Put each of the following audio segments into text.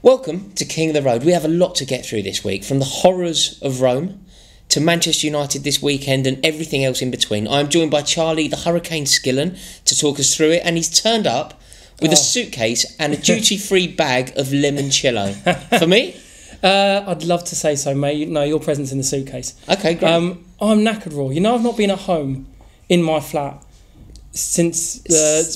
Welcome to King of the Road. We have a lot to get through this week, from the horrors of Rome to Manchester United this weekend and everything else in between. I'm joined by Charlie, the Hurricane Skillen, to talk us through it, and he's turned up with a suitcase and a duty-free bag of limoncello. For me? I'd love to say so, mate. No, your present's in the suitcase. Okay, great. I'm knackered, Rory. You know, I've not been at home in my flat since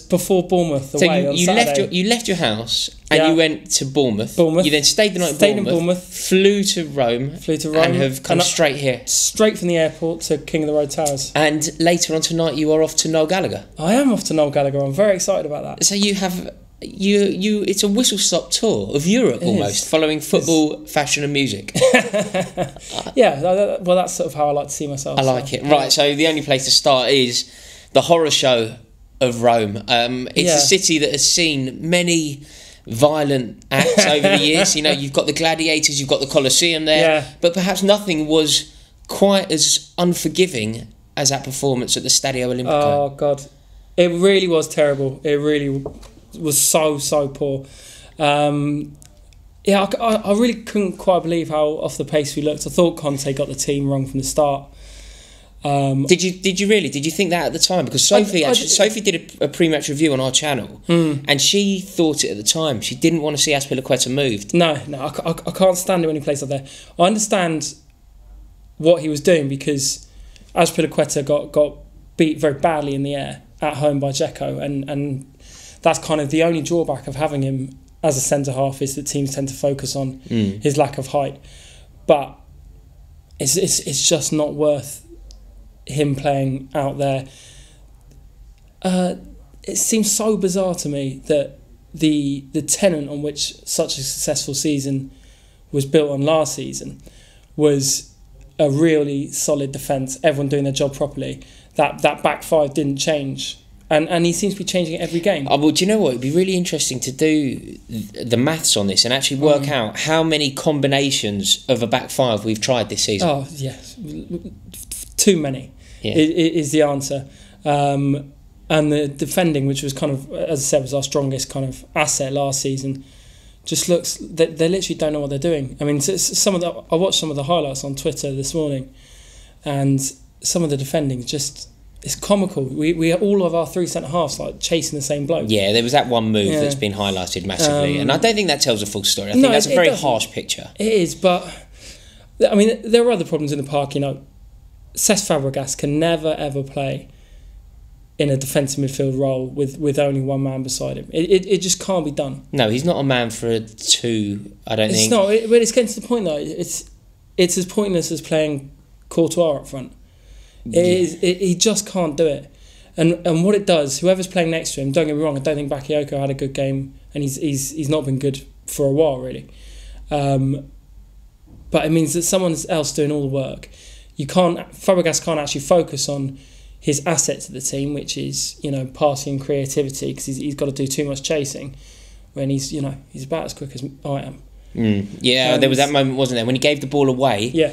before Bournemouth away on Saturday. You left your house and you went to Bournemouth. You then stayed the night in Bournemouth. Flew to Rome. And have come straight here. Straight from the airport to King of the Road Towers. And later on tonight you are off to Noel Gallagher. I am off to Noel Gallagher. I'm very excited about that. So you have... it's a whistle-stop tour of Europe almost, following football, fashion and music. Yeah, well, that's sort of how I like to see myself. I like it. Right, so the only place to start is the horror show of Rome. It's a city that has seen many violent acts over the years. You know, you've got the gladiators, you've got the Colosseum there, but perhaps nothing was quite as unforgiving as that performance at the Stadio Olimpico. Oh, God. It really was terrible. It really was so poor. I really couldn't quite believe how off the pace we looked. I thought Conte got the team wrong from the start. Did you really? Did you think that at the time? Because Sophie did a pre-match review on our channel, and she thought it at the time. She didn't want to see Azpilicueta moved. No, I can't stand him any place like that. I understand what he was doing because Azpilicueta got beat very badly in the air at home by Dzeko, and that's kind of the only drawback of having him as a centre-half, is that teams tend to focus on his lack of height. But it's just not worth him playing out there. It seems so bizarre to me that the tenet on which such a successful season was built on last season was a really solid defence, everyone doing their job properly. That back five didn't change. And he seems to be changing it every game. Well, do you know what? It'd be really interesting to do the maths on this and actually work out how many combinations of a back five we've tried this season. Oh, yes. Too many is the answer. And the defending, which was kind of, as I said, was our strongest kind of asset last season, just looks... They literally don't know what they're doing. I mean, I watched some of the highlights on Twitter this morning, and some of the defending just... It's comical. We all of our three centre-halves like chasing the same bloke. Yeah, there was that one move that's been highlighted massively, and I don't think that tells a full story. I think that's a very harsh picture. It is, but I mean, there are other problems in the park. You know, Cesc Fabregas can never ever play in a defensive midfield role with only one man beside him. It just can't be done. No, he's not a man for a two. I don't think. It's not. But it's getting to the point though. It's as pointless as playing Courtois up front. He just can't do it, and what it does, whoever's playing next to him, don't get me wrong, I don't think Bakayoko had a good game, and he's not been good for a while really, but it means that someone else doing all the work. Fabregas can't actually focus on his asset to the team, which is, you know, passing and creativity, because he's got to do too much chasing when he's about as quick as I am. There was that moment, wasn't there, when he gave the ball away.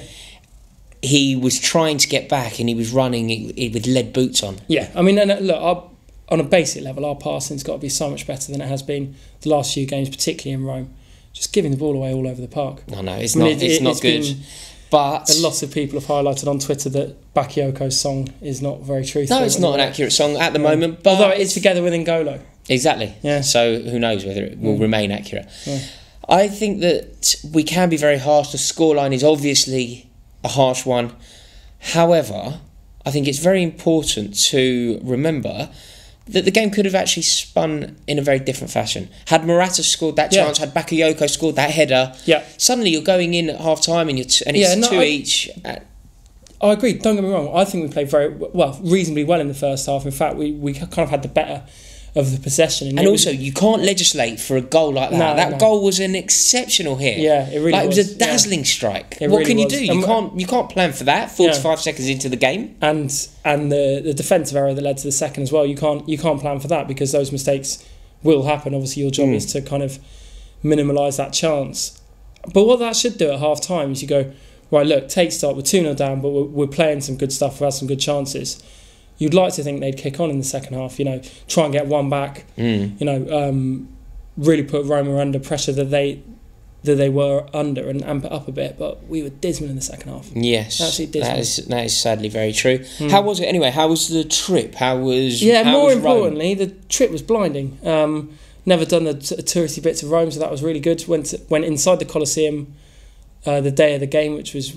He was trying to get back and he was running with lead boots on. Yeah, I mean, and look, on a basic level, our passing's got to be so much better than it has been the last few games, particularly in Rome. Just giving the ball away all over the park. No, it's not good. But a lot of people have highlighted on Twitter that Bakayoko's song is not very truthful. No, it's not an accurate song at the moment. But although it is together with N'Golo. Exactly. Yeah. So who knows whether it will remain accurate. Yeah. I think that we can be very harsh. The scoreline is obviously a harsh one. However, I think it's very important to remember that the game could have actually spun in a very different fashion. Had Morata scored that chance, had Bakayoko scored that header, suddenly you're going in at half time and it's two each. I agree, don't get me wrong. I think we played reasonably well in the first half. In fact, we kind of had the better of the possession. And also, you can't legislate for a goal like that. That goal was an exceptional hit. Yeah, it really was. It was a dazzling strike. What can you do? You can't plan for that 45 seconds into the game. And the defensive error that led to the second as well, you can't plan for that, because those mistakes will happen. Obviously, your job is to kind of minimalise that chance. But what that should do at half time is you go, right, look, take stock, we're 2-0 down, but we're playing some good stuff, we've had some good chances. You'd like to think they'd kick on in the second half, try and get one back, really put Roma under pressure that that they were under and amp it up a bit, but we were dismal in the second half. Yes, absolutely dismal. That is sadly very true. How was it anyway? How was the trip? More importantly, the trip was blinding. Never done the touristy bits of Rome, so that was really good. Went inside the Colosseum the day of the game, which was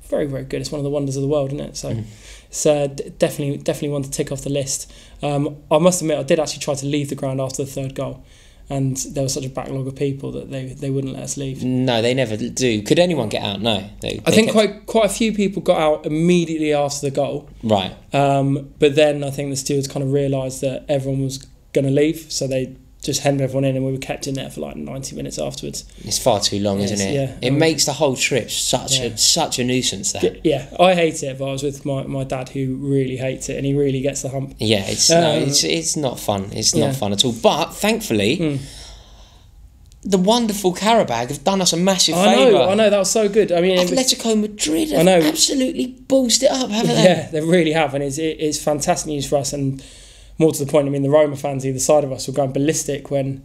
very, very good. It's one of the wonders of the world, isn't it? So it's definitely one to tick off the list. I must admit, I did actually try to leave the ground after the third goal, and there was such a backlog of people that they wouldn't let us leave. No, they never do. Could anyone get out? No. I think quite a few people got out immediately after the goal. Right. But then I think the stewards kind of realised that everyone was going to leave, so they just hemmed everyone in, and we were kept in there for like 90 minutes afterwards. It's far too long, isn't it? Yeah. It makes the whole trip such a nuisance. That. Yeah, I hate it, but I was with my dad, who really hates it, and he really gets the hump. Yeah, it's not fun. It's not fun at all. But thankfully, the wonderful Carabag have done us a massive favour. I know, that was so good. I mean, Atletico Madrid have absolutely ballsed it up, haven't they? Yeah, they really have, and it's fantastic news for us. And more to the point, I mean, the Roma fans either side of us were going ballistic when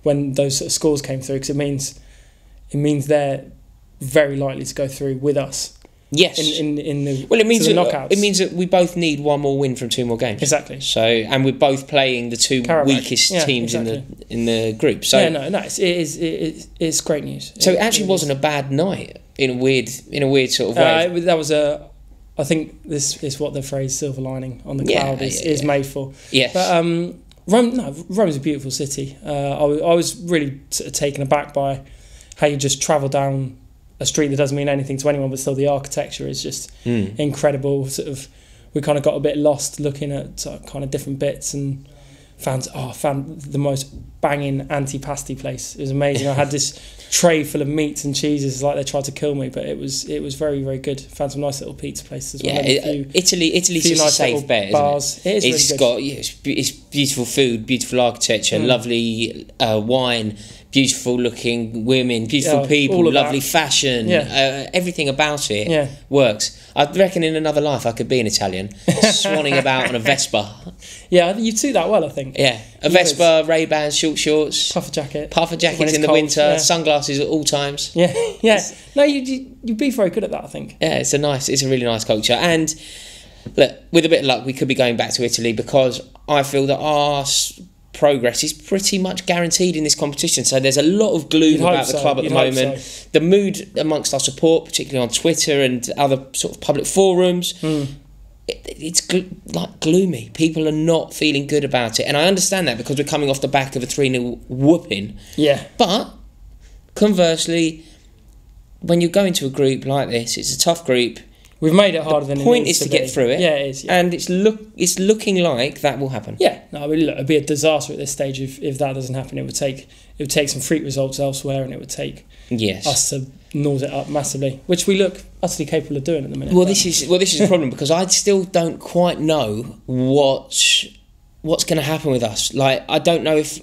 those sort of scores came through, because it means they're very likely to go through with us. Yes. In the knockouts. It means that we both need one more win from 2 more games. Exactly. So, and we're both playing the 2 weakest teams in the group. So it's great news. So it actually wasn't a bad night in a weird sort of way. That was I think this is what the phrase "silver lining on the cloud" is made for. Yes. But Rome is a beautiful city. I was really sort of taken aback by how you just travel down a street that doesn't mean anything to anyone, but still the architecture is just incredible. Sort of, we kind of got a bit lost looking at sort of kind of different bits, and found the most banging antipasti place. It was amazing. I had this tray full of meats and cheeses, like they tried to kill me, but it was very, very good. Found some nice little pizza places as well. Yeah, Italy's just a safe bet, bars. Isn't it? It's really good. It's beautiful food, beautiful architecture, lovely wine, beautiful looking women, beautiful people, lovely fashion. Everything about it works. I reckon in another life I could be an Italian, swanning about on a Vespa. Yeah, you do that well, I think. Yeah, a Vespa, Ray-Bans, short shorts, puffer jackets in the winter, sunglasses at all times. Yeah. No, you'd be very good at that, I think. Yeah, it's a really nice culture. And look, with a bit of luck, we could be going back to Italy, because I feel that our progress is pretty much guaranteed in this competition. So there's a lot of gloom about the club at the moment. So. The mood amongst our support, particularly on Twitter and other sort of public forums, it's gloomy. People are not feeling good about it, and I understand that, because we're coming off the back of a 3-0 whooping. Yeah. But conversely, when you go into a group like this, it's a tough group. We've made it harder than it needs to be. The point is to get through it. Yeah, it is. Yeah. And it's looking like that will happen. Yeah. No, I mean, look, it'd be a disaster at this stage if that doesn't happen. It would take some freak results elsewhere, and it would take us to nose it up massively, which we look utterly capable of doing at the minute. Well, this is a problem, because I still don't quite know what's going to happen with us. Like, I don't know if,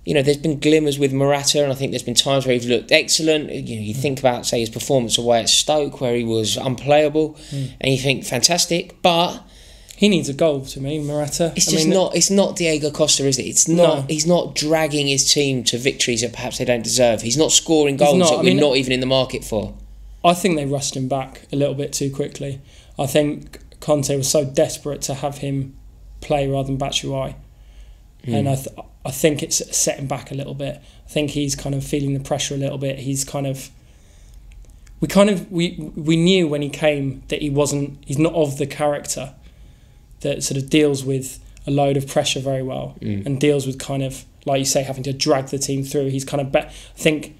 there's been glimmers with Morata, and I think there's been times where he's looked excellent. You think about, say, his performance away at Stoke, where he was unplayable, and you think fantastic, but he needs a goal to me, Morata. It's not Diego Costa, is it? He's not dragging his team to victories that perhaps they don't deserve. He's not scoring goals that we're not even in the market for. I think they rushed him back a little bit too quickly. I think Conte was so desperate to have him play rather than Batshuayi. And I think it's set him back a little bit. I think he's kind of feeling the pressure a little bit. He's we knew when he came that he's not of the character that sort of deals with a load of pressure very well, and deals with kind of, like you say, having to drag the team through. He's kind of, I think,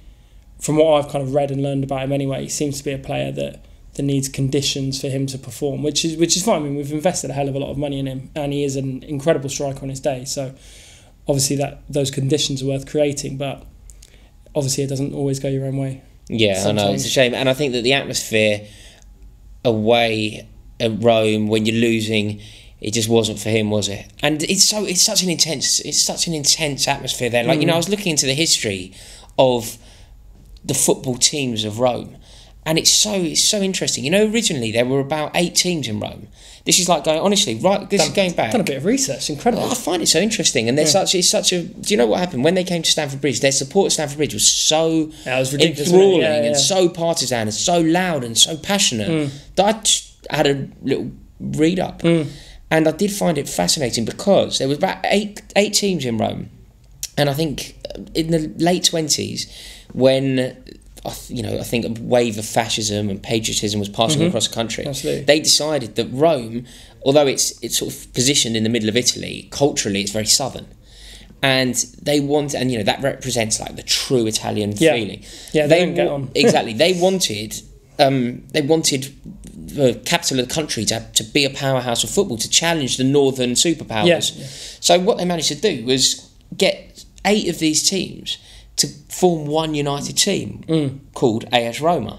from what I've kind of read and learned about him anyway, he seems to be a player that needs conditions for him to perform, which is fine. I mean, we've invested a hell of a lot of money in him, and he is an incredible striker on his day. So obviously those conditions are worth creating, but obviously it doesn't always go your own way. Yeah, sometimes. I know, it's a shame. And I think that the atmosphere away at Rome when you're losing, it just wasn't for him, was it? And it's such an intense atmosphere there. Like, I was looking into the history of the football teams of Rome, And it's so interesting. You know, originally there were about 8 teams in Rome. This is like going, honestly, right, this is going back. Done a bit of research, incredible. I find it so interesting. And there's it's such a, do you know what happened? When they came to Stamford Bridge, their support at Stamford Bridge was so enthralling and so partisan and so loud and so passionate that I had a little read up. And I did find it fascinating because there was about eight teams in Rome. And I think in the late 20s, when I think a wave of fascism and patriotism was passing across the country. Absolutely. They decided that Rome, although it's sort of positioned in the middle of Italy, culturally it's very southern, and they want, and that represents like the true Italian feeling. Yeah, they don't get on. Exactly. They wanted the capital of the country to be a powerhouse of football, to challenge the northern superpowers. Yeah. So what they managed to do was get 8 of these teams to form one united team called AS Roma.